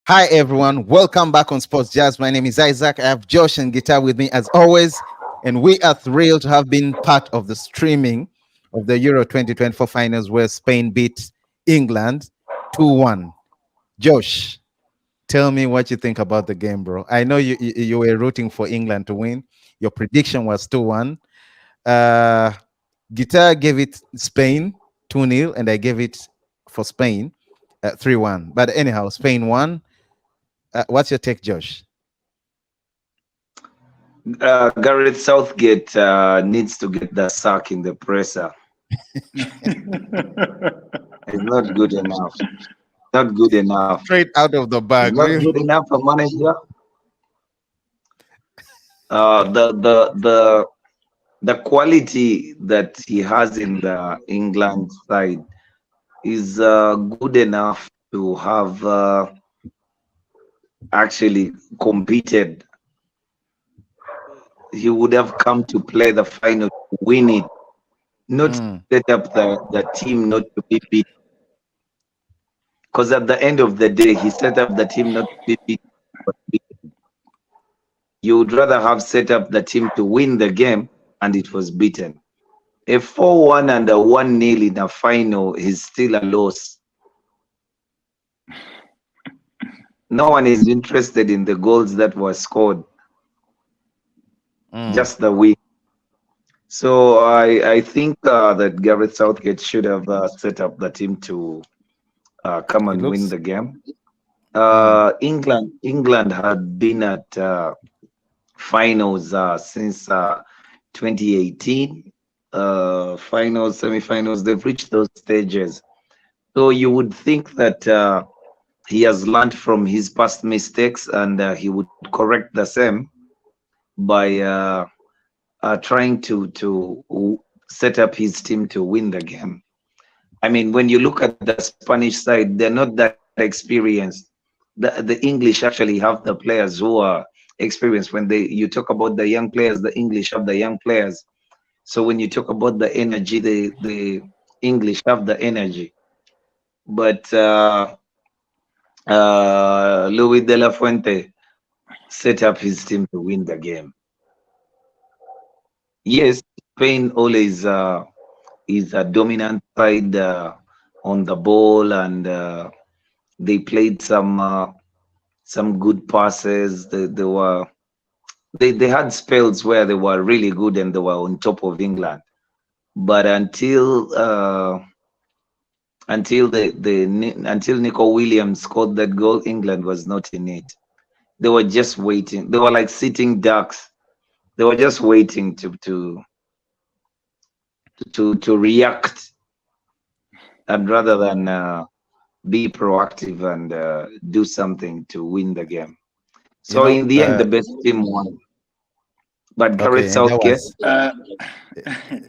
Hi everyone, welcome back on Sports Jazz. My name is Isaac. I have Josh and Guitar with me as always, and we are thrilled to have been part of the streaming of the Euro 2024 finals where Spain beat England 2-1. Josh, tell me what you think about the game, bro. I know you were rooting for England to win. Your prediction was 2-1. Uh, Guitar gave it Spain 2-0, and I gave it for Spain 3-1. But anyhow, Spain won. What's your take, Josh? Gareth Southgate needs to get the sack in the presser. It's not good enough. Not good enough. Straight out of the It's bag, not really. good enough for manager. The quality that he has in the England side is good enough to have actually competed. He would have come to play the final to win it, not set up the team not to be beat. Because at the end of the day, he set up the team not to be beat. But beaten. You would rather have set up the team to win the game, and it was beaten. A 4-1 and a 1-0 in a final is still a loss. No one is interested in the goals that were scored, just the win. So I think that Gareth Southgate should have set up the team to come and win the game. England had been at finals since 2018. Finals, semi-finals, they've reached those stages. So you would think that he has learned from his past mistakes and he would correct the same by trying to set up his team to win the game. I mean, when you look at the Spanish side, they're not that experienced. The English actually have the players who are experienced. When you talk about the young players, the English have the young players. So when you talk about the energy, the English have the energy. But Luis de la Fuente set up his team to win the game. Yes, Spain always is a dominant side on the ball, and they played some good passes. They had spells where they were really good and they were on top of England. But until Nico Williams scored that goal, England was not in it. They were just waiting. They were like sitting ducks. They were just waiting to react, and rather than be proactive and do something to win the game. So in the end, the best team won. But Gareth Southgate,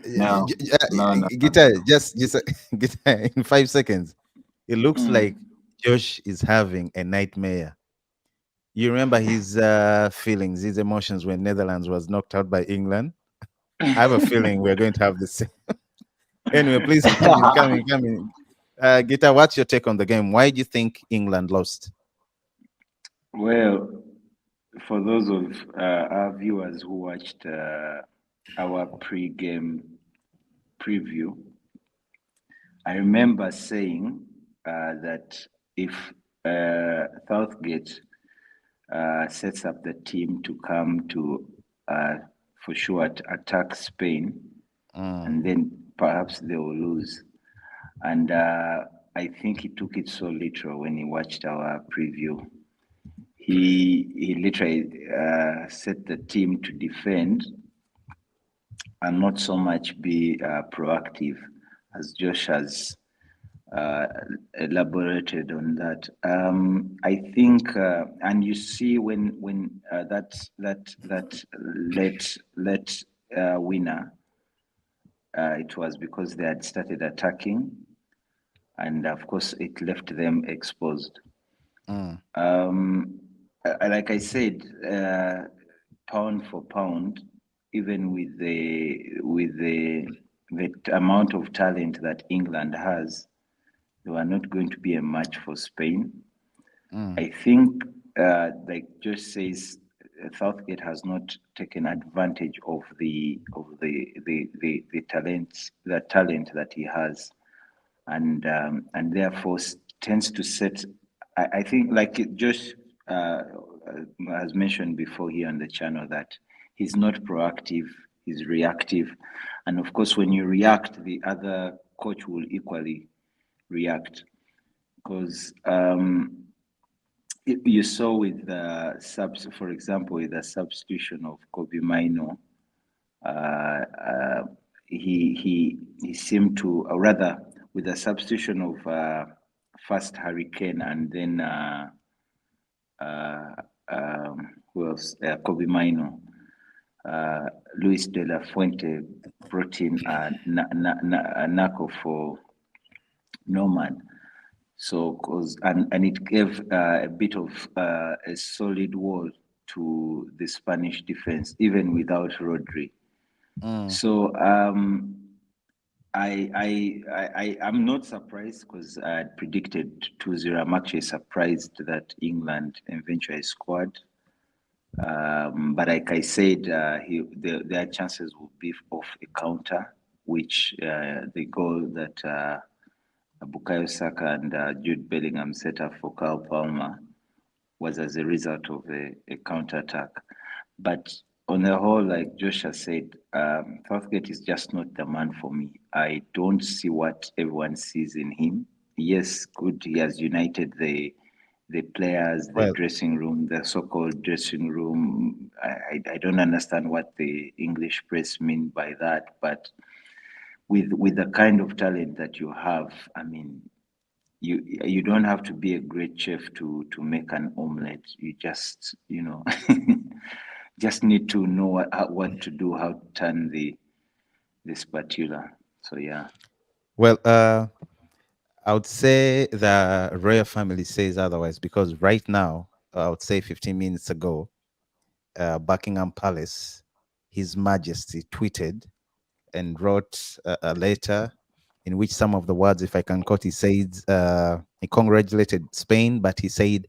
no. Guitar, just Guitar, in 5 seconds. It looks like Josh is having a nightmare. You remember his feelings, his emotions when Netherlands was knocked out by England? I have a feeling we're going to have the same. Anyway, please come in. Guitar, what's your take on the game? Why do you think England lost? Well, for those of our viewers who watched our pre-game preview, I remember saying that if Southgate sets up the team to come to, for sure, attack Spain, and then perhaps they will lose. And I think he took it so literal when he watched our preview. He literally set the team to defend and not so much be proactive, as Josh has elaborated on that. I think, and you see when that let winner, it was because they had started attacking, and of course it left them exposed. Like I said, pound for pound, even with the amount of talent that England has, they were not going to be a match for Spain. I think, like Josh says, Southgate has not taken advantage of the talent that he has, and therefore tends to set. I think, like Josh has mentioned before here on the channel, that he's not proactive, he's reactive, and of course, when you react, the other coach will equally react because. You saw with the subs, for example, with the substitution of Kobe Mino, uh, uh, he seemed to, or rather, with the substitution of first Hurricane and then uh, who else? Kobe Mino. Luis de la Fuente brought in Nako for Norman. So, and it gave a bit of a solid wall to the Spanish defense, even without Rodri. So I'm not surprised because I had predicted 2-0. I'm actually surprised that England eventually scored. But like I said, their chances will be of a counter, which the goal that Bukayo Saka and Jude Bellingham set up for Kyle Palmer was as a result of a counter attack. But on the whole, like Josh has said, Southgate is just not the man for me. I don't see what everyone sees in him. Yes, good. He has united the players, the Well, dressing room, the so-called dressing room. I don't understand what the English press mean by that, but with the kind of talent that you have, I mean, you don't have to be a great chef to make an omelette. You just just need to know what to do, how to turn the spatula. So yeah. well, I would say the royal family says otherwise because right now, I would say 15 minutes ago, Buckingham Palace, His Majesty tweeted and wrote a letter in which some of the words, if I can quote, he said, he congratulated Spain, but he said,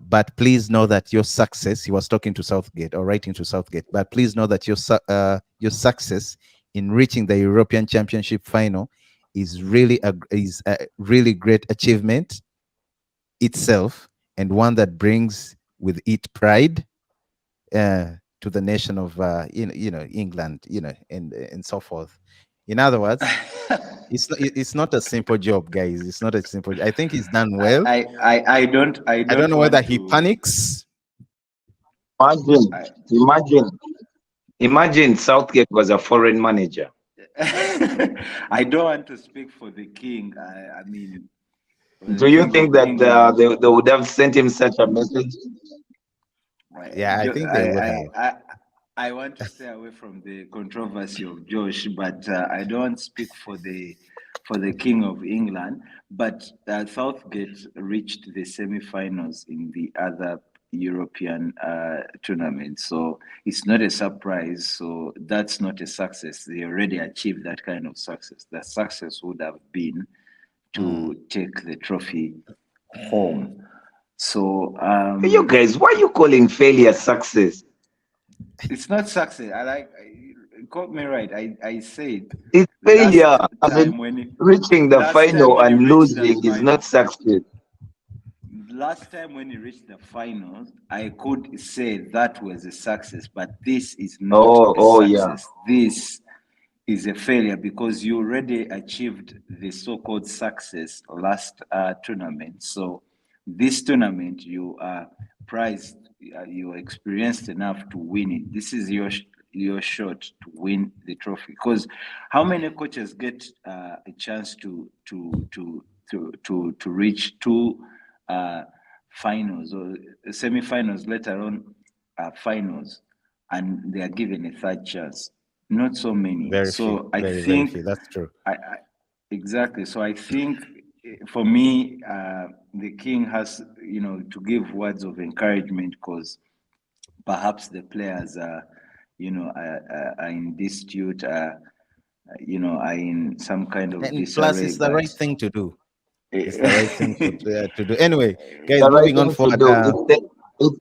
but please know that your success, he was talking to Southgate or writing to Southgate, but please know that your success in reaching the European Championship final is a really great achievement itself, and one that brings with it pride to the nation of England, and so forth. In other words, it's not a simple job, guys. It's not a simple. I think he's done well. I I don't don't know whether want he to. panics. Imagine, I, imagine, imagine Southgate was a foreign manager. I don't want to speak for the king. I mean, for the Do you king think of that England. they would have sent him such a message? Yeah, I think they would have. I want to stay away from the controversy of Josh, but I don't speak for the King of England. But Southgate reached the semi-finals in the other European tournament, so it's not a surprise. So that's not a success. They already achieved that kind of success. The success would have been to take the trophy home. So You guys, why are you calling failure success? it's not success. Got me right. I said It's last failure. I mean, time when it, reaching the last time final when he and reached the losing is not final, success. last time when he reached the finals, I could say that was a success, but this is not Oh, a oh yeah. success. This is a failure because you already achieved the so-called success last tournament. So this tournament, you are prized, you are experienced enough to win it. This is your shot to win the trophy. Because how many coaches get a chance to reach two finals or semi-finals, later on finals, and they are given a third chance? Not so many. Very few, So I very, very think few. That's true. exactly. So I think for me, the king has to give words of encouragement because perhaps the players are in dispute, are in some kind of And plus, disarray. it's the But right thing to do. It's the right thing to do. Anyway, guys, The right moving on thing to forward. do.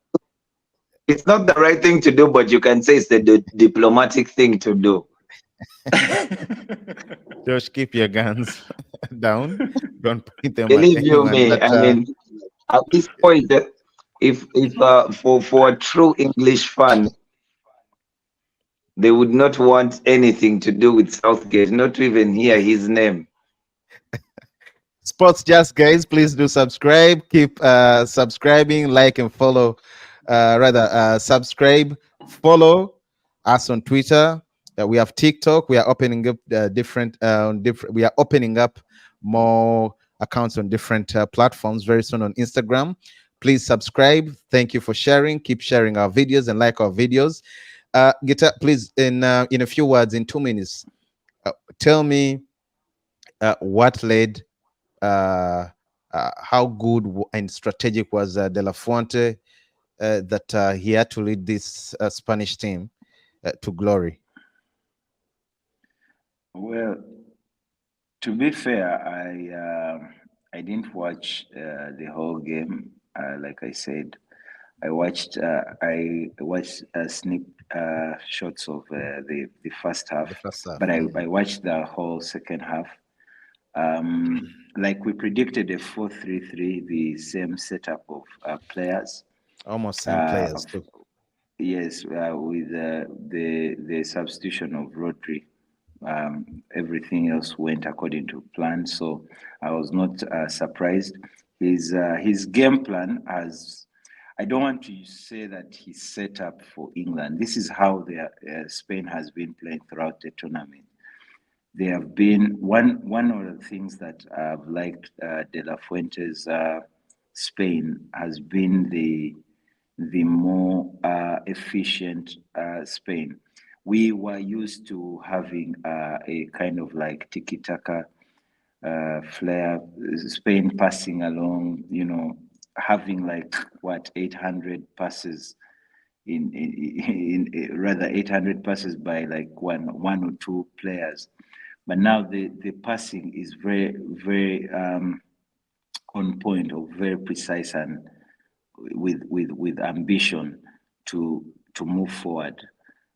It's not the right thing to do, but you can say it's the diplomatic thing to do. Josh, keep your guns down. Don't point them at Believe you anyone. me, But I mean, at this point, if for a true English fan, they would not want anything to do with Southgate, not to even hear his name. Sports Just guys, please do subscribe. Keep subscribing, like and follow. Subscribe, follow us on Twitter. We have TikTok. We are opening up different. We are opening up more accounts on different platforms very soon on Instagram. Please subscribe. Thank you for sharing. Keep sharing our videos and like our videos. Guitar, please, in a few words, in 2 minutes, tell me what led how good and strategic was De La Fuente that he had to lead this Spanish team to glory? Well, to be fair, I didn't watch the whole game. Like I said, I watched snip shots of the first half, The first half. but I watched the whole second half. Like we predicted, a 4-3-3, the same setup of players. Almost same players too. Yes, with the substitution of Rodri, everything else went according to plan. So I was not surprised. His game plan has. I don't want to say that he's set up for England. This is how Spain has been playing throughout the tournament. They have been one of the things that I've liked De La Fuente's Spain has been the more efficient Spain. We were used to having a kind of like tiki-taka flair, Spain passing along, having like 800 passes in rather 800 passes by like one or two players. But now the passing is very, very on point or very precise and with ambition to move forward.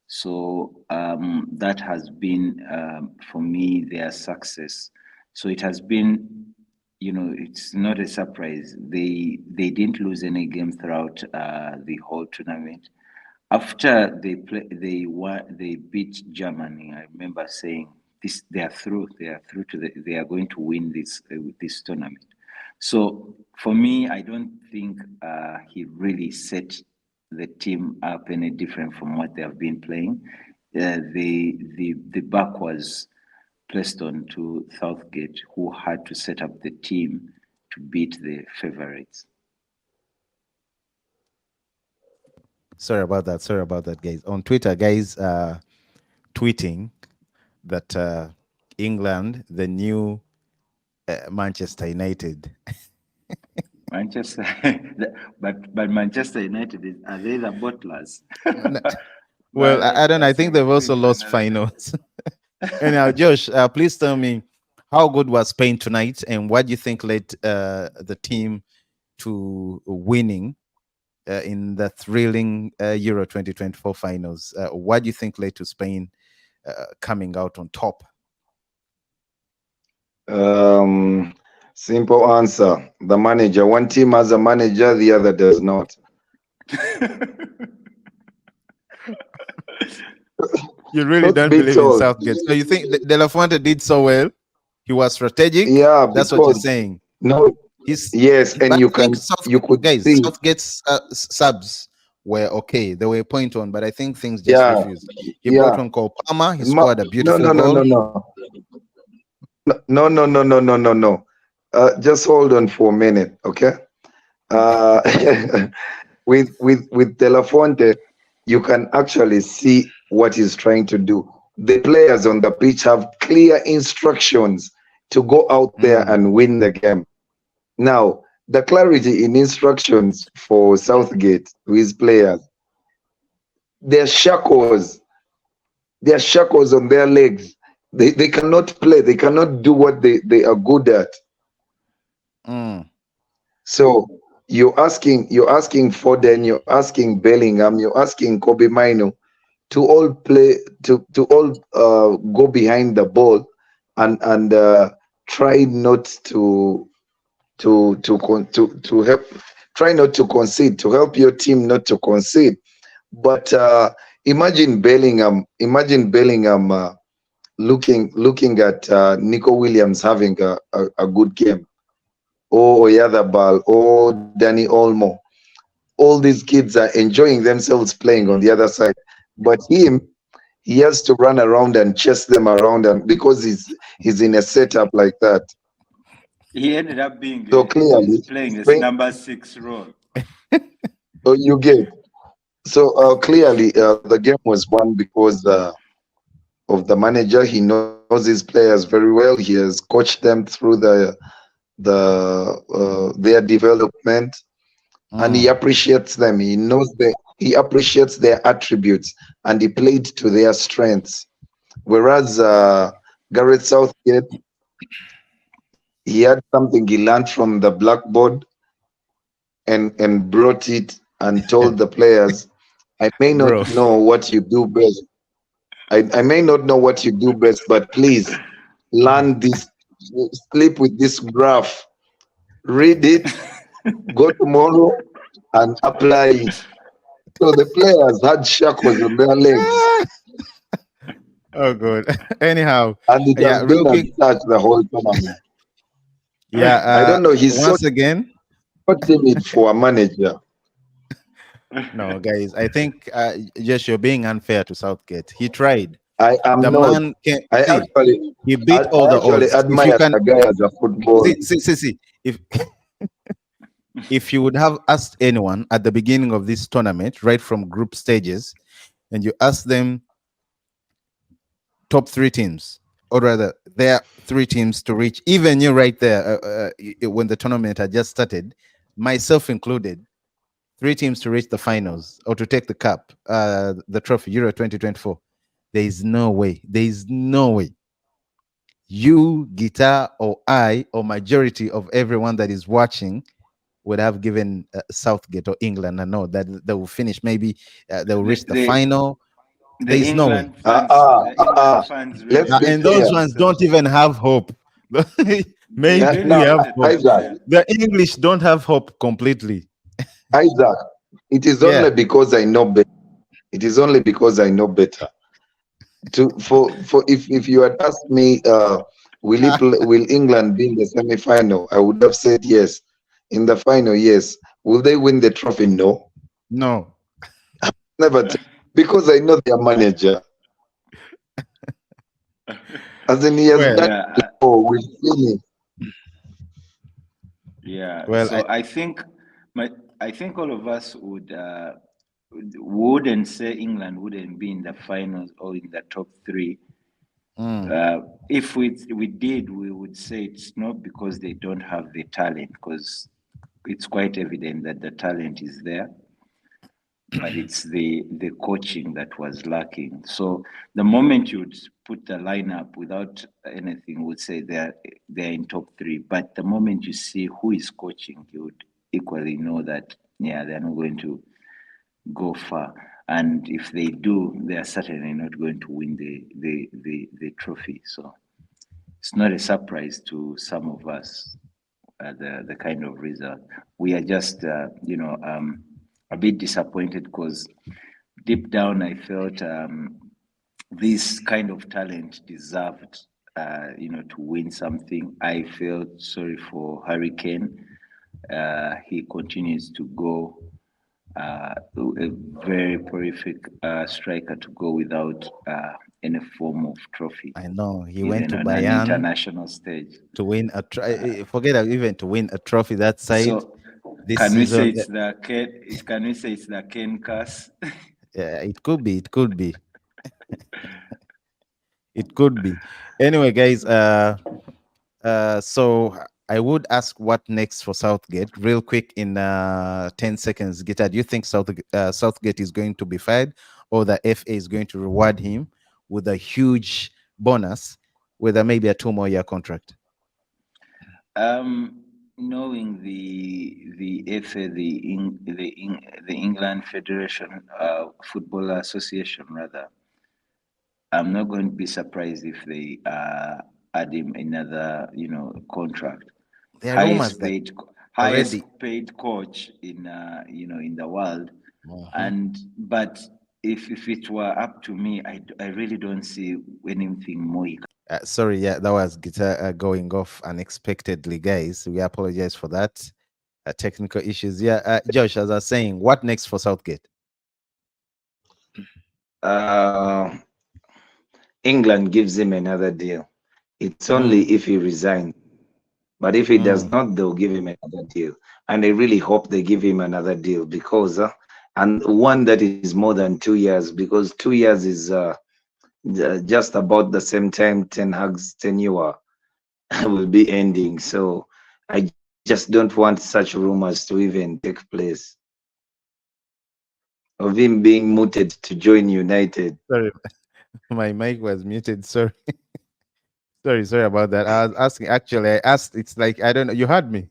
So that has been for me their success. So it has been, it's not a surprise. They didn't lose any game throughout the whole tournament. After they beat Germany. I remember saying this: they are through. They are through they are going to win this tournament. So for me, I don't think he really set the team up any different from what they have been playing. The back was placed on to Southgate, who had to set up the team to beat the favorites. Sorry about that, guys. On Twitter, guys, tweeting that England, the new Manchester United. Manchester, but Manchester United, are they the bottlers? Well, I don't know. I think they've also lost finals. Anyhow, Josh, please tell me how good was Spain tonight, and what do you think led the team to winning in the thrilling Euro 2024 finals? What do you think led to Spain coming out on top? Simple answer. The manager. One team has a manager, the other does not. You really don't believe in Southgate. So you think De La Fuente did so well? He was strategic? Yeah, that's what you're saying. No. Yes, and you could see. Southgate's subs were okay. They were point on, but I think things just refused. He brought one called Palmer. He scored a beautiful goal. No. Just hold on for a minute, okay? With De La Fuente, you can actually see what he's trying to do. The players on the pitch have clear instructions to go out there and win the game. Now, the clarity in instructions for Southgate, with his players, they're shackles. They're shackles on their legs. They cannot play. They cannot do what they are good at. Mm. So you're asking Foden, you're asking Bellingham, you're asking Kobe Mino to all play to all go behind the ball and try not to help, try not to concede, to help your team not to concede. But imagine Bellingham looking at Nico Williams having a good game, or Oyadabal, or Danny Olmo. All these kids are enjoying themselves playing on the other side, but he has to run around and chase them around, and because he's in a setup like that. He ended up being So he's clearly, playing this Spain, number 6 role. you get. So clearly, the game was won because of the manager. He knows his players very well. He has coached them through their development, and he Mm. appreciates them. He appreciates their attributes, and he played to their strengths. Whereas Gareth Southgate, he had something he learned from the blackboard, and brought it and told the players, I may not Bro. know what you do best. I may not know what you do best, but please learn this, sleep with this graph, read it, go tomorrow and apply it. So the players had shackles on their legs, Oh, good. Anyhow, and it has yeah, real been as quick. such the whole tournament. Yeah, I don't know. once again, So timid for a manager. no, guys, I think just you're being unfair to Southgate. He tried. I am The not. man can I see. actually, He beat all I the actually odds. If you admire can the guy as a footballer. see. If if you would have asked anyone at the beginning of this tournament, right from group stages, and you ask them top three teams, or rather, there are three teams to reach. Even you, right there, when the tournament had just started, myself included, three teams to reach the finals or to take the cup, the trophy, Euro 2024. There is no way. There is no way. You, Guitar, or I, or majority of everyone that is watching would have given Southgate or England a no that they will finish. Maybe they will the, reach the the final. There the is no way. England fans, the England fans Let's really be And enjoyed those fair. ones themselves. don't even have hope. They Maybe really we Now, have wanted to hope. be Isaac, there. The English don't have hope completely. Isaac, it is Yeah. only because I know better. It is only because I know better. For if you had asked me, will England be in the semi-final? I would have said yes. In the final, yes. Will they win the trophy? No. No. Never because I know their manager. As in, he has Well, done Yeah, it before. We've seen it. yeah. well, So my I think all of us wouldn't say England wouldn't be in the finals or in the top three. mm, If we did, we would say it's not because they don't have the talent, because it's quite evident that the talent is there, but it's the coaching that was lacking. So the moment you would put the lineup without anything, would say they're in top three. But the moment you see who is coaching, you would equally know that yeah, they're not going to go far. And if they do, they are certainly not going to win the trophy. So it's not a surprise to some of us, the kind of result. We are just a bit disappointed because deep down I felt this kind of talent deserved to win something. I felt sorry for Hurricane. He continues to go a very prolific striker to go without any form of trophy, I know he went even to on an Bayern international stage. to win forget even to win a trophy that side So this can we say season. it's the Ken? Can we say it's the Ken curse? It could be. It could be. It could be. Anyway, guys. So I would ask what next for Southgate, real quick in 10 seconds. Gita, do you think Southgate is going to be fired, or the FA is going to reward him with a huge bonus, with maybe a 2 more year contract? Um, knowing the FA, the England Federation, Football Association rather, I'm not going to be surprised if they add him another, contract. There are rumors Highest that paid, highest already. paid coach in, in the world. Mhm. And but if it were up to me, I really don't see anything more. Sorry, yeah, that was guitar going off unexpectedly, guys. We apologize for that. Technical issues. Yeah, Josh, as I was saying, what next for Southgate? Uh, England gives him another deal. It's only Mm, if he resigns. But if he does mm. not, they'll give him another deal. And I really hope they give him another deal because, and one that is more than 2 years, because 2 years is just about the same time Ten Hag's tenure will be ending. So I just don't want such rumors to even take place of him being mooted to join United. Sorry, my mic was muted. Sorry, sorry about that. I was asking. Actually, I asked. It's like I don't know. You heard me.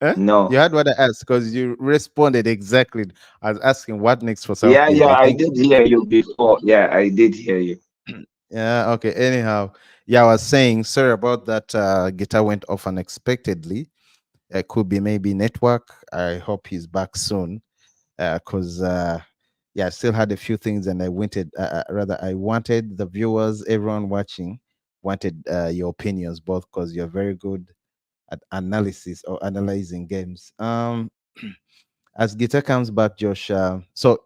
Huh? You No. heard what I asked because you responded exactly. I was asking what next for Yeah, Southgate. yeah, I I think. did hear you before. Yeah, I did hear you. Yeah. Okay. Anyhow, yeah, I was saying. Sorry about that. Guitar went off unexpectedly. It could be maybe network. I hope he's back soon. Because yeah, I still had a few things, and I wanted rather I wanted the viewers, everyone watching, wanted your opinions, both because you're very good at analysis or analyzing games. As Guitar comes back, Josh, so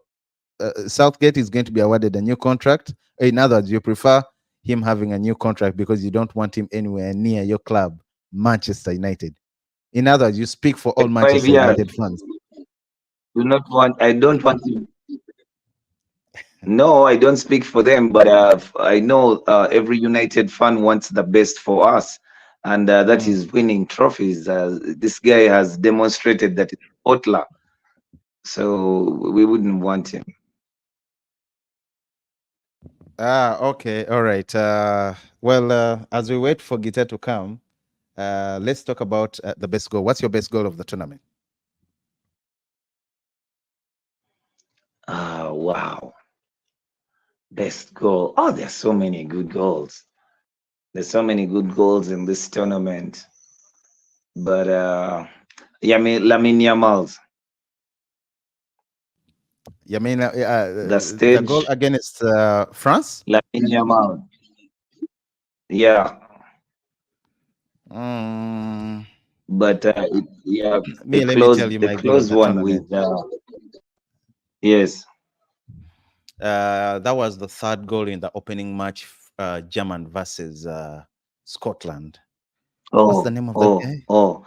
Southgate is going to be awarded a new contract. In other words, you prefer him having a new contract because you don't want him anywhere near your club, Manchester United. In other words, you speak for all Like five Manchester years. United fans. Do not want. I don't want to. No, I don't speak for them, but I know every United fan wants the best for us, and that Mm. is winning trophies. This guy has demonstrated that he's a bottler, so we wouldn't want him. Okay, all right. As we wait for Gita to come, let's talk about the best goal. What's your best goal of the tournament? Wow, best goal. Oh, there's so many good goals. There's so many good goals in this tournament, but Lamine Yamal's the The goal stage. against France? Lamine Yamal. Yeah, Mm, but yeah, me, let me tell you the my goal of close the one with tournament. yes. That was the third goal in the opening match, German versus Scotland. What's the Oh, name of that oh, guy? oh.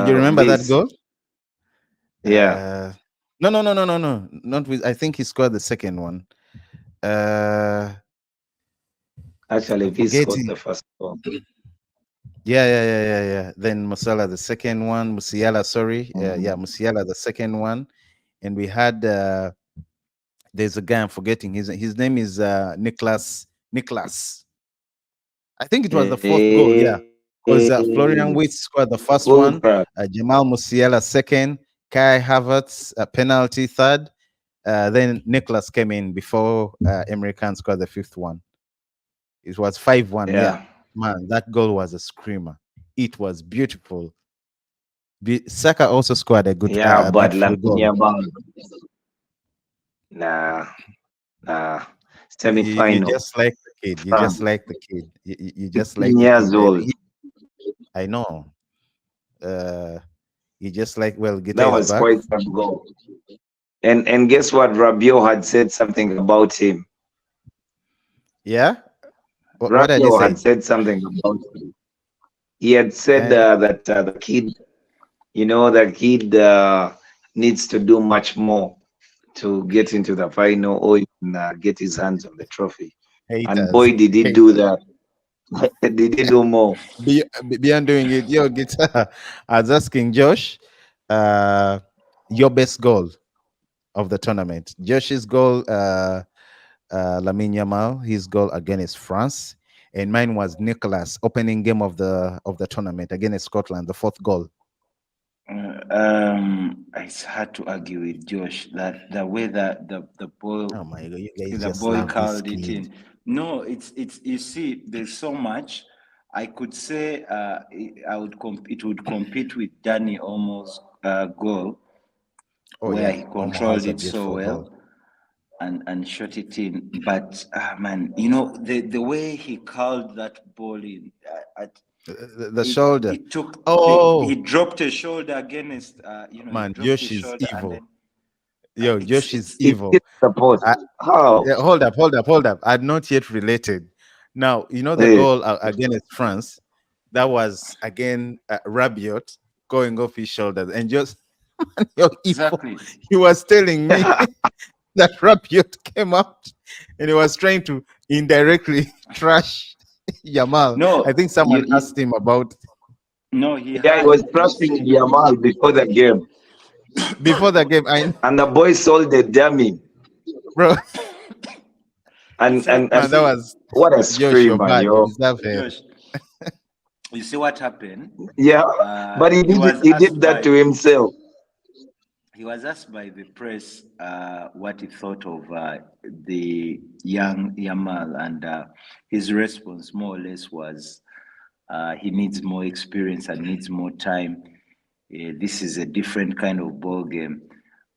You remember that This, goal? yeah. Uh, no. Not with. I think he scored the second one. Uh, Actually, I'm this scored forgetting. the first one. Yeah. Then Musiala the second one. Musiala, sorry. Yeah, Mhm. Musiala the second one. And we had there's a guy I'm forgetting. His name is Nicholas. Nicholas. I think it was the fourth goal. Yeah, Hey, because Florian Wirtz scored the first one. Ultra. Jamal Musiala second. Kai Havertz penalty third. Then Nicholas came in before Emre Can scored the fifth one. It was 5-1. Yeah, Yeah, man, that goal was a screamer. It was beautiful. Saka also scored a good, yeah, a but beautiful Lamine goal. Yamal, nah, nah. You Semi-final, just like the kid. You just France, like the kid. You just 15 like the years kid. old. I know. Uh, you just like, well, Gita That is was back. quite some goal. And guess what? Rabiot had said something about him. Yeah. What had he Rabiot had said? said something about him. He had said Uh, that the kid, the kid needs to do much more to get into the final or even get his hands on the trophy. And haters. boy, did he do Haters. that. Did he do more? Beyond doing it, yo, Gita. I was asking Josh, uh, your best goal of the tournament. Josh's goal, Lamine Yamal, his goal against France. and mine was Nicholas, opening game of the tournament against Scotland, the fourth goal. It's hard to argue with Josh that the way that the ball, Oh my God, you guys the just boy love this curled it kid. in. No, it's you see, there's so much. I could say it would compete with Danny Olmo's goal, Oh where yeah, he Omo controlled has a it so beautiful well goal. and shot it in. But man, the way he curled that ball in, The shoulder. it took he Oh dropped a shoulder against he man, dropped his Josh is shoulder and evil. then Yo, it's Josh is it's It evil. hit the post. I, How? yeah, hold up. I'm not yet related. Now, you know the Eh, goal against France, that was again Rabiot going off his shoulders, and just you're evil. exactly. He was telling me that Rabiot came out and he was trying to indirectly trash Yamal. I No, think someone asked him about no, he yeah, he had was trusting Yamal before the game, before the game. I and the boy sold the dummy. bro, you see, And man, that was what a Josh. You're screamer, bad. You yo! deserve it. Josh, you see what happened? Yeah, but He was he did asked that by to himself. the press what he thought of the young Yamal, and his response more or less was he needs more experience and needs more time. This is a different kind of ball game,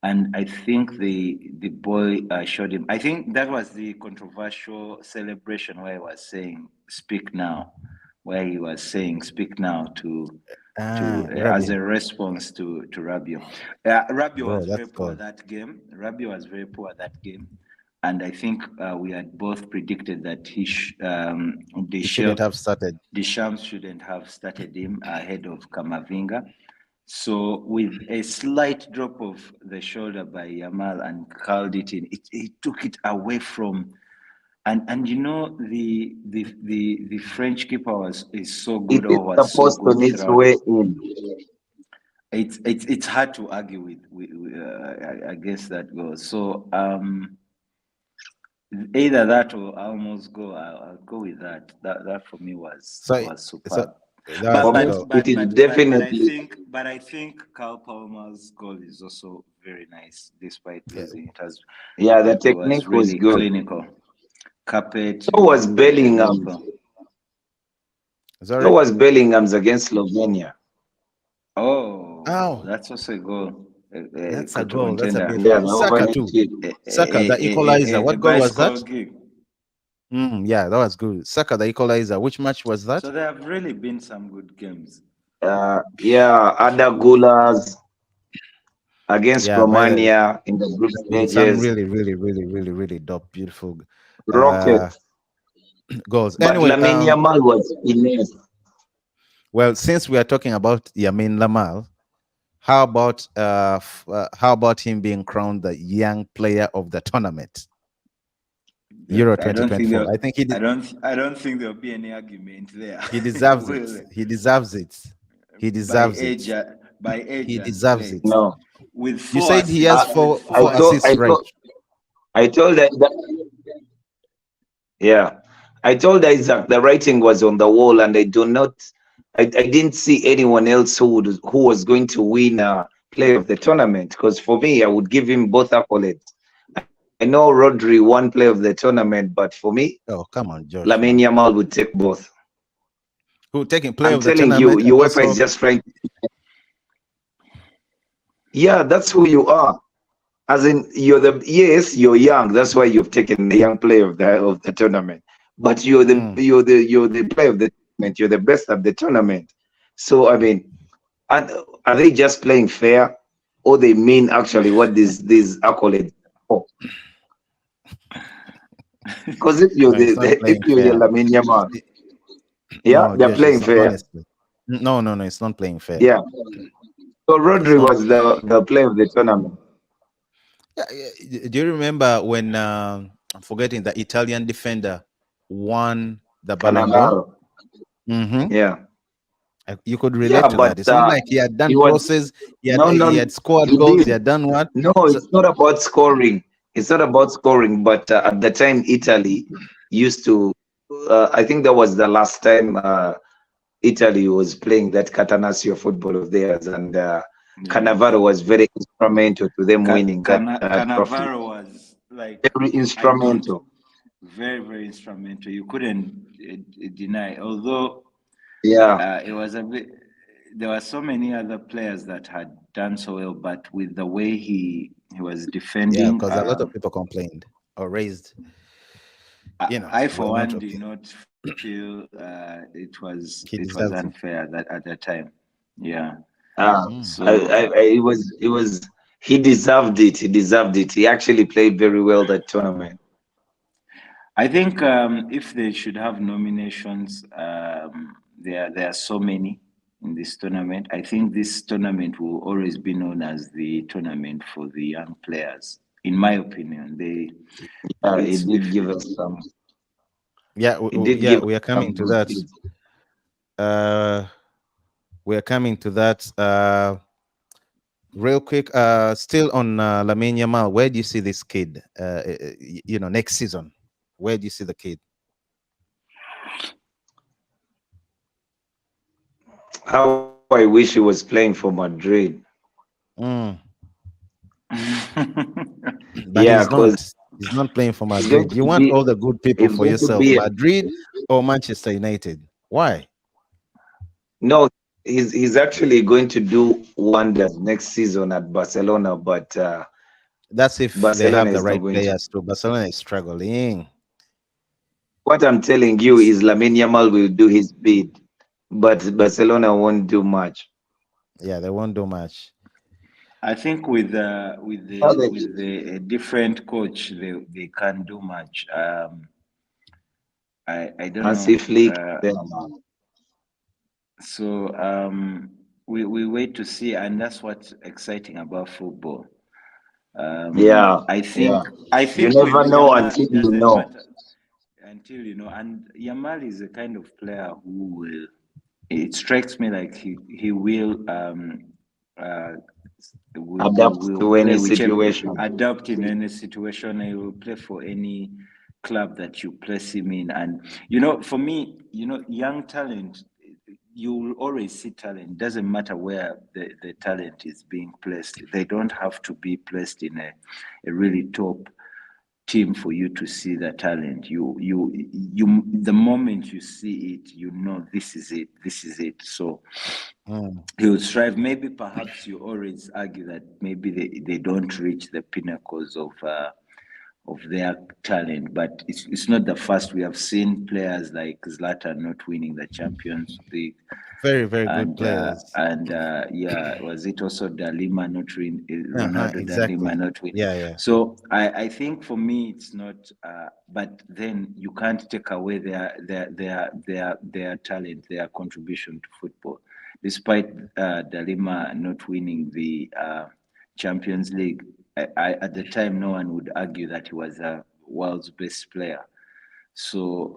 and I think the boy showed him. I think that was the controversial celebration where he was saying "Speak now," where he was saying "Speak now" to as a Rabiot, response to Rabio. Rabio bro, was very that's poor cool. that game. Rabio was very poor that game, and I think we had both predicted that He shouldn't have started. Deschamps shouldn't have started him ahead of Kamavinga. So with a slight drop of the shoulder by Yamal and curled it in, it took it away from. And the French keeper is so It good hit or the was so post good on its throughout. way in. It's hard to argue with against that goal. So either that or I almost go. I'll go with that. That for me So, was so superb. that For But was me, cool. it is definitely. I think Carl Palmer's goal is also very nice, despite Yeah. losing. Yeah, the It was technique was really good. clinical. Carpet, So was very Bellingham. cool. So Sorry. was Bellingham's against Slovenia. Oh, Oh, that's also a goal. that's a To goal. That's a contender. beautiful Yeah, goal. the Saka overhead too. kick. Saka, the equalizer. What A goal was that? bicycle gig. Yeah, that was good. Saka, the equalizer. Which match was that? So there have really been some good games. Yeah, other goalers against Yeah, by the Romania in the group been some stages. really dope, beautiful uh Rockets. goals. But Anyway, Lamine Yamal was finesse. well, since we are talking about Yamin Lamal, how about him being crowned the young player of the tournament, Euro I don't think 2024? I think I don't think there'll be any argument there. he deserves it. Will He deserves it. He by deserves it. age by age He and deserves play it. No, with You four said he has assists with I four four told, assists, I assists. right? told, I told yeah, I told Isaac the writing was on the wall, and I didn't see anyone else who was going to win play of the tournament. Because for me, I would give him both accolades. I know Rodri won play of the tournament, but for me, Oh, come on, Josh, Lamine man. Yamal would take both. Who taking play I'm of the telling you, tournament and UEFA is also just trying. Yeah, that's who you are. As in, you're young. That's why you've taken the young player of the tournament. But mm, you're the player of the tournament. You're the best at the tournament. So I mean, are they just playing fair, or they mean actually what these accolades for? Because no, it's not if playing you're fair. Lamine Yamal, It- yeah, no, they're Josh, playing it's not fair. honestly. No, it's not playing fair. Yeah. So It's Rodri not. was the player of the tournament. Yeah, do you remember when I'm forgetting the Italian defender won the Ballon d'Or? Cannavaro. Mm-hmm. Yeah. You could relate Yeah, to that. but It's not like he had done he was crosses, no, he no, had scored he goals, did. he had done what? No, So it's not about scoring. It's not about scoring. But at the time, Italy used to I think that was the last time Italy was playing that Catanaccio football of theirs, and Yeah. Cannavaro was very instrumental to them winning that trophy. Cannavaro was like, Very I don't, instrumental. very, very instrumental. You couldn't deny, although Yeah, it was a bit, there were so many other players that had done so well, but with the way he was Yeah, defending, because a lot of people complained or raised, I for were not one did okay. not feel it He was deserves it. unfair that at that time. Yeah. Mm. So he deserved it. He deserved it. He actually played very well that tournament. I think if they should have nominations, there are so many in this tournament. I think this tournament will always be known as the tournament for the young players. In my opinion, He it's did if give us some. Yeah, He did yeah, give we are us some coming to good that. kids. Uh, we are coming to that. Real quick. Still on Lamine Yamal. Where do you see this kid? Next season. Where do you see the kid? How I wish he was playing for Madrid. Mm. But Yeah, he's because not. He's not playing for he's going Madrid. You to want be all the good people he's for going to yourself. be Madrid or Manchester United? Why? no, he's actually going to do wonders next season at Barcelona, but That's if they Barcelona have the is not right going to. players too. Barcelona is struggling. What I'm telling you It's is Lamine Yamal will do his bid, but Barcelona won't do much. Yeah, they won't do much. I think How they with the different coach, they can't do much. I don't Hansi know. Flick them. So we wait to see, and that's what's exciting about football. Yeah, I yeah. think I You think with never know Yamal, until it you doesn't know. matter until you know. And Yamal is a kind of player who will. It strikes me like he uh, Adapt will to play any whichever, situation. adapt in any situation. He will play for any club that you place him in. And for me, young talent, you will always see talent. Doesn't matter where the talent is being placed. They don't have to be placed in a really top team for you to see the talent. The moment you see it, this is it, this is it. So Mm. he will strive. Maybe perhaps you always argue that maybe they don't reach the pinnacles of their talent, but it's not the first. We have seen players like Zlatan not winning the Champions League, Very, very good players. and yeah, was it also Dalima not win? Ronaldo Dalima Exactly. not win. Yeah, yeah. So I think for me it's not. But then you can't take away their talent, their contribution to football, despite Dalima not winning the Champions League. At the time, no one would argue that he was a world's best player. So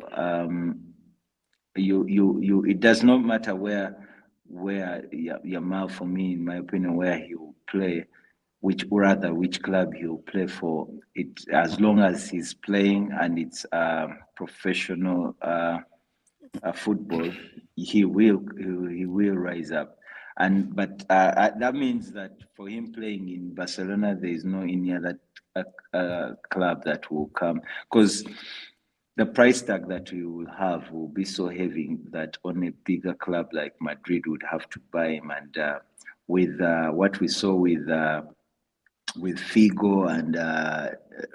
it does not matter where Yamal, for me, in my opinion, where he will play, which club he will play for. It as long as he's playing and it's professional football, he will rise up. But that means that for him playing in Barcelona, there is no any other club that will come, because the price tag that we will have will be so heavy that only a bigger club like Madrid would have to buy him. And with what we saw with Figo and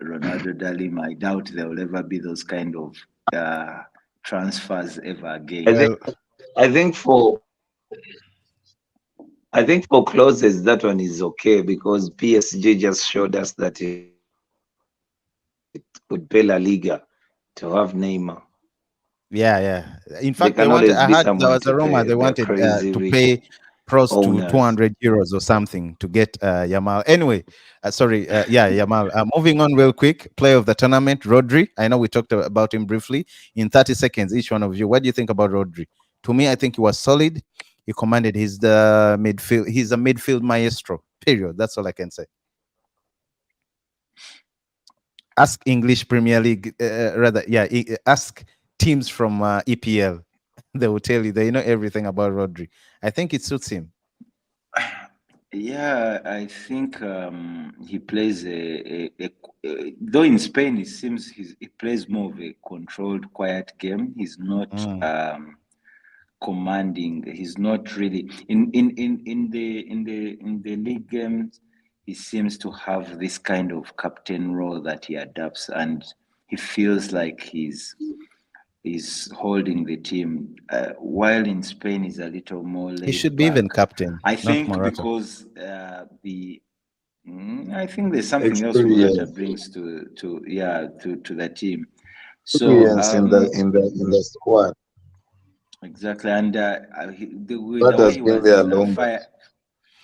Ronaldo Dalim, I doubt there will ever be those kind of transfers ever I again. think Well, I think for closes that one is okay because PSG just showed us that it could pay La Liga to have Neymar. yeah, yeah. In They fact, they can wanted. always I be heard there someone was to a rumor pay. they They're wanted crazy to rich pay close to owners. 200 euros or something to get Yamal. Anyway, sorry. Yeah, Yamal. Moving on real quick. Player of the tournament, Rodri. I know we talked about him briefly. In 30 seconds, each one of you. What do you think about Rodri? To me, I think he was solid. He commanded. He's the midfield. He's a midfield maestro. Period. That's all I can say. Ask English Premier League, rather, yeah, ask teams from EPL. They will tell you they know everything about Rodri. I think it suits him. Yeah, I think he plays though in Spain it seems he plays more of a controlled, quiet game. He's not commanding. He's not really in the league games. He seems to have this kind of captain role that he adapts, and he feels like he's holding the team. While in Spain, he's a little more He laid should be back. even captain, I not think Morata. because I think there's something else Morata brings to the team. So Experience in the squad. exactly, and the That way has he been was there longer.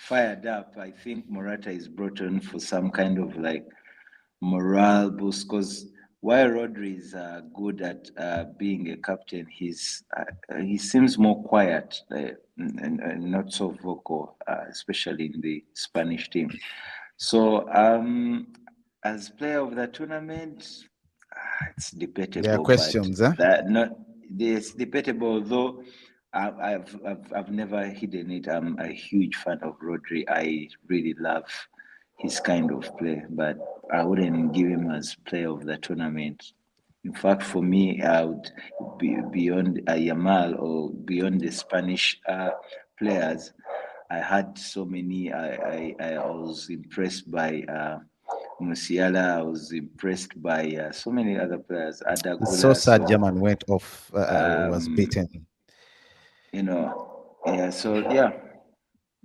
fired up, I think Morata is brought on for some kind of like morale boost. Because while Rodri is good at being a captain, he seems more quiet and not so vocal, especially in the Spanish team. So, as player of the tournament, it's There are debatable, but questions, huh? that not it's debatable. Though I've never hidden it. I'm a huge fan of Rodri. I really love his kind of play, but I wouldn't give him as player of the tournament. In fact, for me, I would be beyond Yamal or beyond the Spanish players. I had so many. I was impressed by Musiala. I was impressed by so many other players. It's so Adagula. sad So German went off, was um, beaten. yeah. So yeah,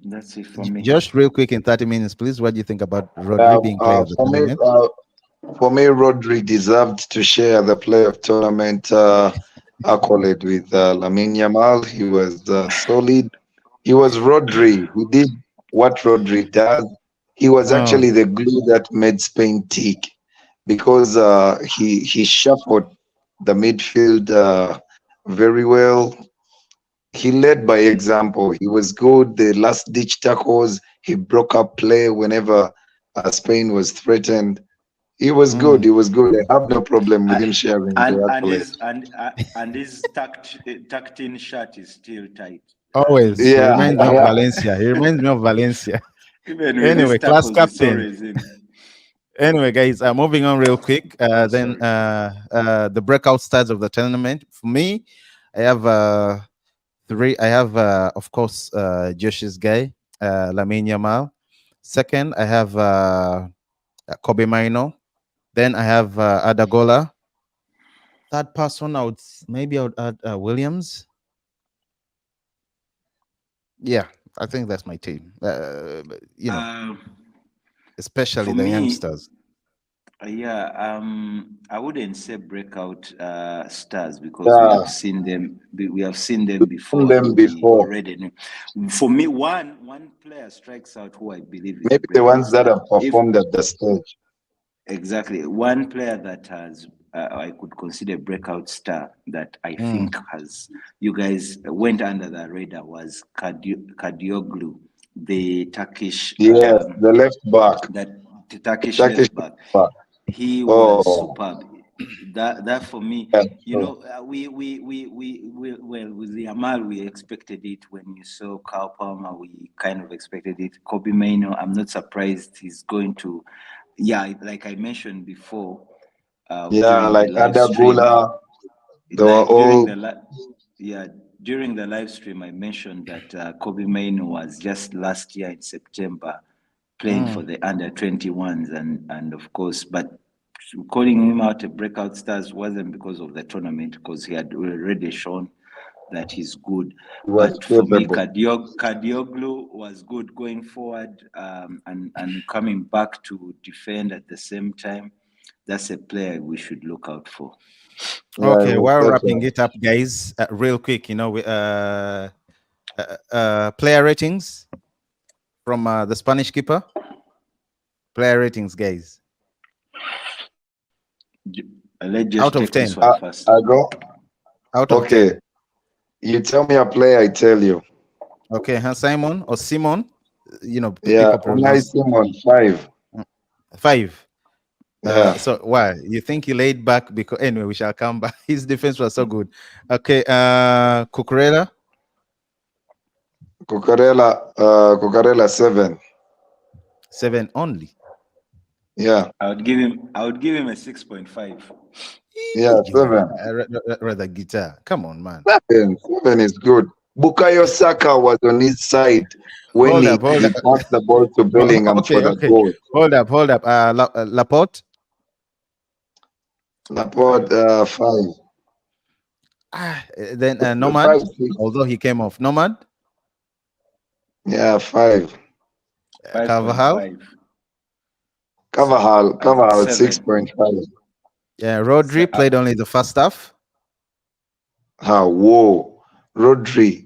that's it for me. Just real quick in 30 minutes, please. What do you think about Rodri Uh, being player uh, of the for me, tournament? uh, for me, Rodri deserved to share the player of tournament accolade with Lamine Yamal. He was solid. He was Rodri. He did what Rodri does. He was Oh, actually the glue that made Spain tick because he shuffled the midfield very well. He led by example. He was good. The last ditch tackles, he broke up play whenever Spain was threatened. He was good. mm. He was good. I have no problem with And him sharing the and accolade. his tucked in shirt is still tight. Always. He Yeah, reminds me of yeah. Valencia. He reminds me of Valencia. Even with his Anyway, class tackles, it's captain. always in. Anyway, guys, moving on real quick. Oh, Then sorry. the breakout stars of the tournament. For me, I have three. I have, of course, Josh's guy, Lamine Yamal. Second, I have Kobe Maino. Then I have Adagola. Third person, maybe I would add Williams. Yeah, I think that's my team. Um, Especially for the me, youngsters. yeah, I wouldn't say breakout stars because we Yeah, have seen them. We have seen them seen before, them and we before. already know. For me, one player strikes out who I believe is a Maybe the breakout ones that star. have If performed at the stage. exactly one player that has I could consider breakout star that I think has you guys went under the radar was Kadioglu, the Turkish Yes, the left back, that the Turkish Turkish left back. left back. He was Oh, superb. That for me, yeah, true. we well with the Yamal we expected it. When you saw Kyle Palmer, we kind of expected it. Kobe Maino, I'm not surprised he's going to. Yeah, like I mentioned before, Yeah, during the like live stream, Adagula, they were like all. yeah, during the live stream, I mentioned that Kobe Maino was just last year in September playing for the under 21s, and of course, but calling him out a breakout stars wasn't because of the tournament, because he had already shown that he's good. He was But for me, capable. Kadioglu was good going forward, and coming back to defend at the same time. That's a player we should look out for. Yeah, he Okay, was while wrapping capable. it up, guys, real quick, player ratings from the Spanish keeper. Player ratings, guys. Let's just Out of take this 10. one first. I go. Out of Okay, 10. you tell me a player, I tell you. Okay, Simon or Simon, Yeah, people Unai pronounce Simon, 5. 5. Yeah. So why you think he laid back? Because anyway, we shall come back. His defense was so good. Okay, Cucurella, Cucurella 7. 7 only. Yeah. I would give him a 6.5. Yeah, 7. Rather guitar. Come on, man. 7. 7 is good. Bukayo Saka was on his side when Hold he, up, hold he up. passed the ball to Bellingham for Okay, the okay. goal. Hold up. Laporte. Laporte 5. Then Nomad, 5, 6. although he came off. Nomad, Yeah, 5. Carvajal, 5.5. Carvajal 7. 6.5. yeah, Rodri played only the first half. Whoa. Rodri.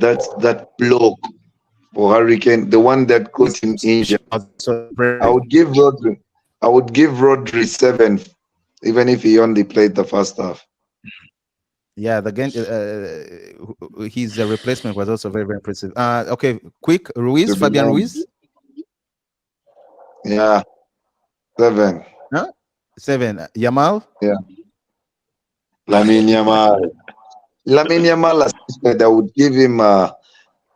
That's that bloke for Hurricane, the one that got him injured. So I would give Rodri. I would give Rodri 7, even if he only played the first half. yeah, the game. His replacement was also very, very impressive. Okay, quick. Ruiz, Fabian Ruiz. Yeah, 7. Huh? 7. Yamal. Yeah, Lamine Yamal. Lamine Yamal assisted. I would give him.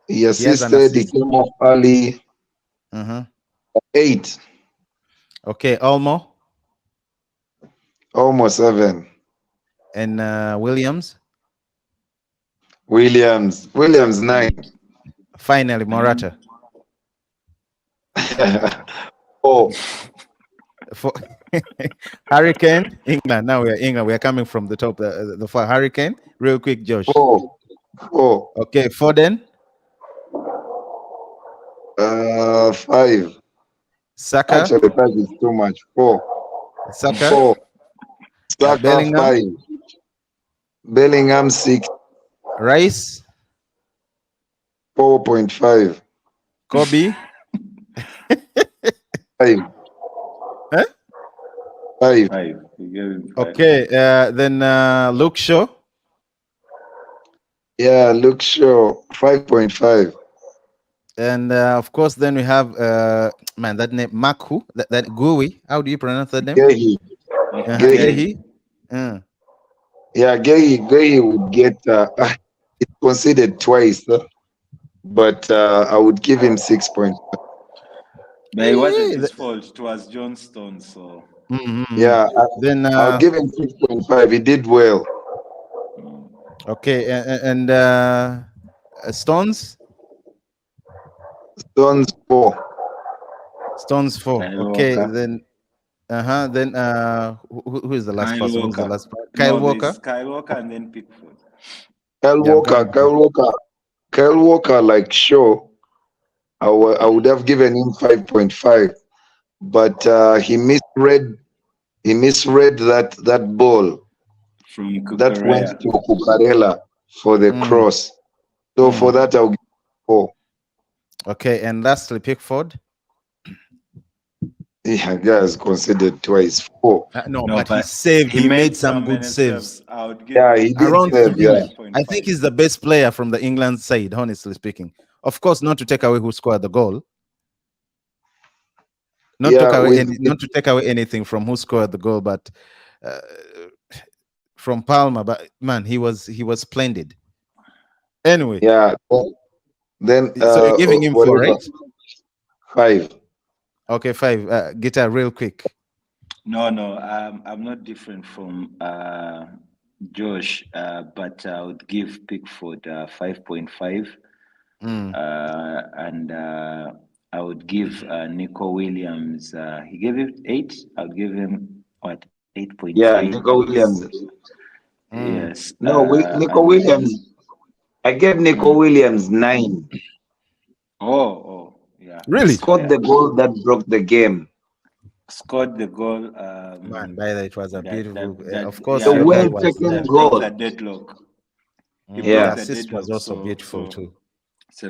He He has an assisted. He assist. came off early. Uh-huh. 8, Okay, Olmo almost 7. and Williams. Williams 9. Finally, Morata. Oh, For Hurricane, England. Now we are England. We are coming from the top. The for Hurricane. Real quick, Josh. 4. 4. Okay, Foden, 5. Saka, Actually, 5 is too much. 4. Saka, 4. Saka Bellingham, 5. Bellingham 6. Rice, 4.5. Kobe. 5. Huh? 5. 5. We gave him 5. Okay, then Luke Shaw. Yeah, look sure. 5.5. And of course, then we have man, that name Maku, that Gui. How do you pronounce that name? Gehi. Gehi. Yeah, Gehi would get it conceded twice, but I would give him 6.5. But it wasn't his fault. It was John Stone. So Yeah, then I'll give him 6.5. He did well. okay, and Stones. Stones 4. Stones 4. Kyle Okay, Walker. then who is the last Kyle person? Who's the Walker. last person? Kyle Walker. There's Kyle Walker and then Pickford. Kyle Yeah, I'm Walker. coming. Kyle Walker, like sure, I would have given him 5.5, but he misread that ball From that went Cucurella. to Cucurella for the cross. So for that, I'll give 4. Okay, and lastly, Pickford. Yeah, guys considered twice 4. No, but he saved. He made some good saves. I would give Yeah, him he did Around save. Yeah, 15. I think he's the best player from the England side, honestly speaking. Of course, not to take away who scored the goal. Not to take away anything from who scored the goal, but from Palmer. But man, he was splendid. Anyway. Yeah. Then so you're giving him 4, right? 5. Okay, 5. Guitar, real quick. No, I'm not different from Josh, but I would give Pickford 5.5, and I would give Nico Williams. He gave it 8. I would give him what 8.5. Yeah, Nico Williams. Yes. No, Nico Williams. I gave Nico Williams 9. Oh, yeah. Really? He scored the goal that broke the game. Scored the goal. Man, by the way, it was a beautiful. Of course, course, the well taken goal. The deadlock. The assist was also beautiful too.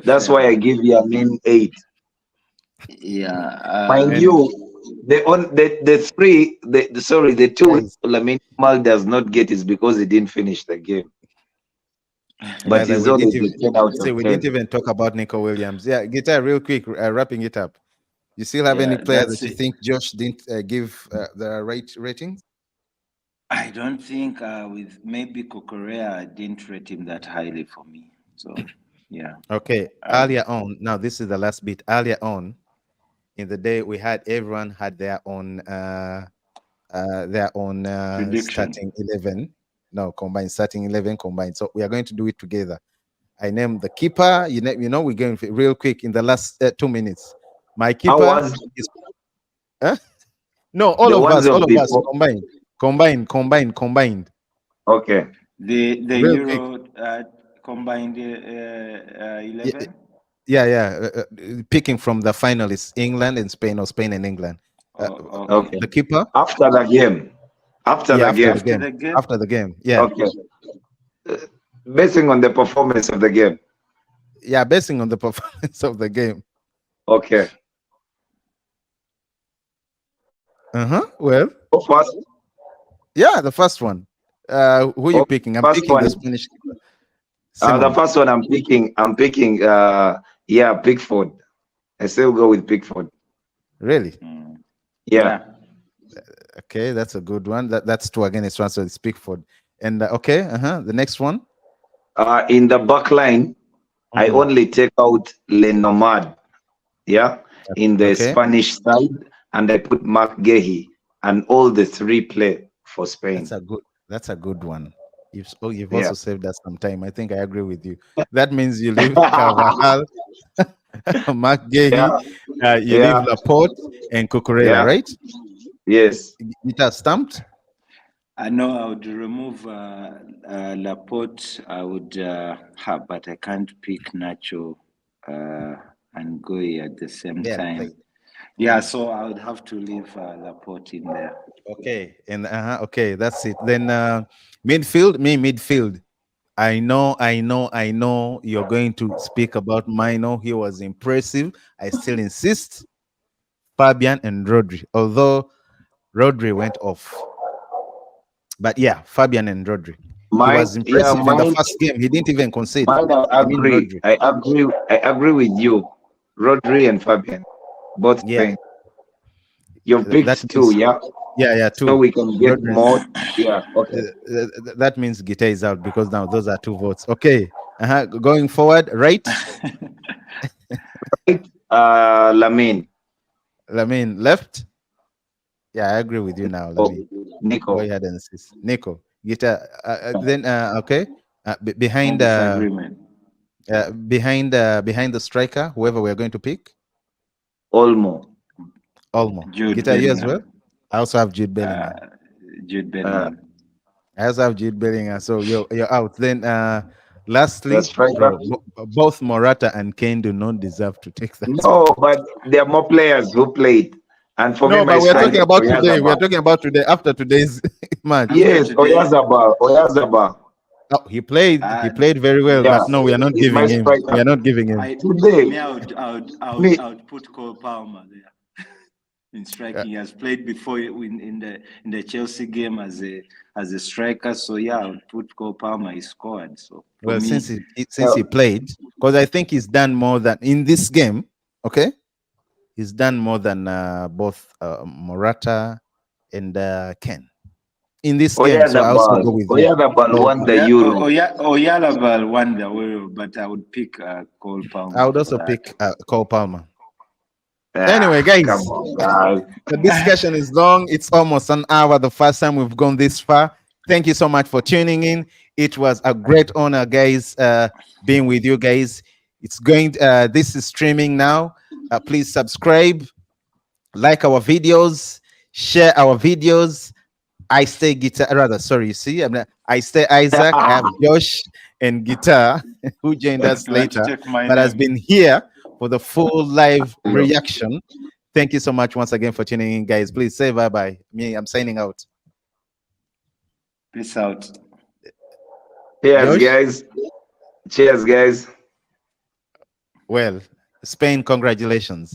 That's why I give Yamin 8. Yeah. Mind you, the 2 Lamine Yamal does not get is because he didn't finish the game. But he's only the 10 out of 10. We didn't even talk about Nico Williams. Yeah, Guitar, real quick, wrapping it up. You still have any Yeah, player that that's you it. think Josh didn't give the right ratings? I don't think with maybe Kokorea, I didn't rate him that highly for me. So yeah, Okay, I, earlier on, now this is the last bit. Earlier on in the day, we had everyone had their own prediction. starting 11. No, combined starting 11 combined. So we are going to do it together. I named the keeper. We're going real quick in the last 2 minutes. My How keeper was is huh? No, the ones all of of us before? combined. Okay. The Real quick. Euro combined Y- 11. Picking from the finalists, England and Spain, or Spain and England. Uh, Oh, okay. Okay. the keeper, After the game. After yeah, the after the game. After game. the game, After the game, yeah. Okay. Basing on the performance of the game. Yeah, basing on the performance of the game. Okay. Well, So first, yeah, the first one. Who are you oh, picking? I'm first picking one. the Spanish keeper, The Simon. first one I'm picking yeah, Pickford. I still go with Pickford. Really? Yeah. yeah. Okay, that's a good one. That's two again. It's transfer. It's Pickford. And okay, the next one. In the back line, I Mhm. only take out Lenomad, yeah, in the Okay, Spanish side, and I put Mark Gehi, and all the three play for that's Spain. a good. That's a good one. You've Yeah. also saved us some time. I think I agree with you. That means you leave Carvajal, Mark Yeah, Gehi, you leave yeah, Laporte and Cucurella, yeah, right? yes. It has stamped. I know I would remove Laporte. I would have, but I can't pick Nacho and Goy at the same They hadn't time. played. Yeah, so I would have to leave Laporte in there. Okay, and okay, that's it. Then midfield. I know you're going to speak about Mino. He was impressive. I still insist. Fabian and Rodri. Although Rodri went off. But yeah, Fabian and Rodri. He Mine, was yeah, impressive in the mine, first game. He didn't even concede. mine. I I mean agree. Rodri. I agree with you. Rodri and Fabian, both Yeah, Spain. You've that picked two, means yeah, yeah, so two. we can get Rodri. more. Yeah, okay. That means Gita is out because now those are two votes. Okay. Going forward, right? Right, Lamine. Left. Yeah, I agree with you now. Oh, Go Nico. ahead and assist. Nico, Gita. Then okay. No disagreement. Behind the striker, whoever we're going to pick, Olmo. Olmo. Jude Gita, you as well. Bellingham. I also have Jude Uh, Bellingham. Jude Uh, Bellingham. I also have Jude Bellingham. So you're out. Then lastly, the striker. bro, both Morata and Kane do not deserve to take that spot. No, but there are more players who played. And for me, No, my but we're striker talking is about today. We are Oyazabal. talking about today after today's match. After Yes, today, Oyazabal. Oyazabal. Oh, he played. He uh, played very well, Yeah, but no, we are not he's my giving him. We striker. are not giving him. Today, me, me, I would put Cole Palmer there in Uh, striking. He has played before in the Chelsea game as a striker. So yeah, I would put Cole Palmer. He scored. So for well, me, since he played, because I think he's done more than in this game. Okay, he's done more than both Morata and Ken in this game. So I also go with you. Oyazabal So won the Euro. Oyalabal won the Euro, but I would pick Cole I Palmer would for also that. pick Cole Palmer. Anyway, Ah, come guys, on, guys. the discussion is long. It's almost an hour. The first time we've gone this far. Thank you so much for tuning in. It was a great honor, guys, being with you guys. It's going. This is streaming now. Please subscribe, like our videos, share our videos. I stay guitar. Rather, sorry. You see, I stay Isaac. I have Josh and guitar who joined us You want to later, take my but has name? been here for the full live reaction. Thank you so much once again for tuning in, guys. Please say bye bye. Me, I'm signing out. Peace out. Cheers, Josh, guys. Cheers, guys. well, Spain, congratulations.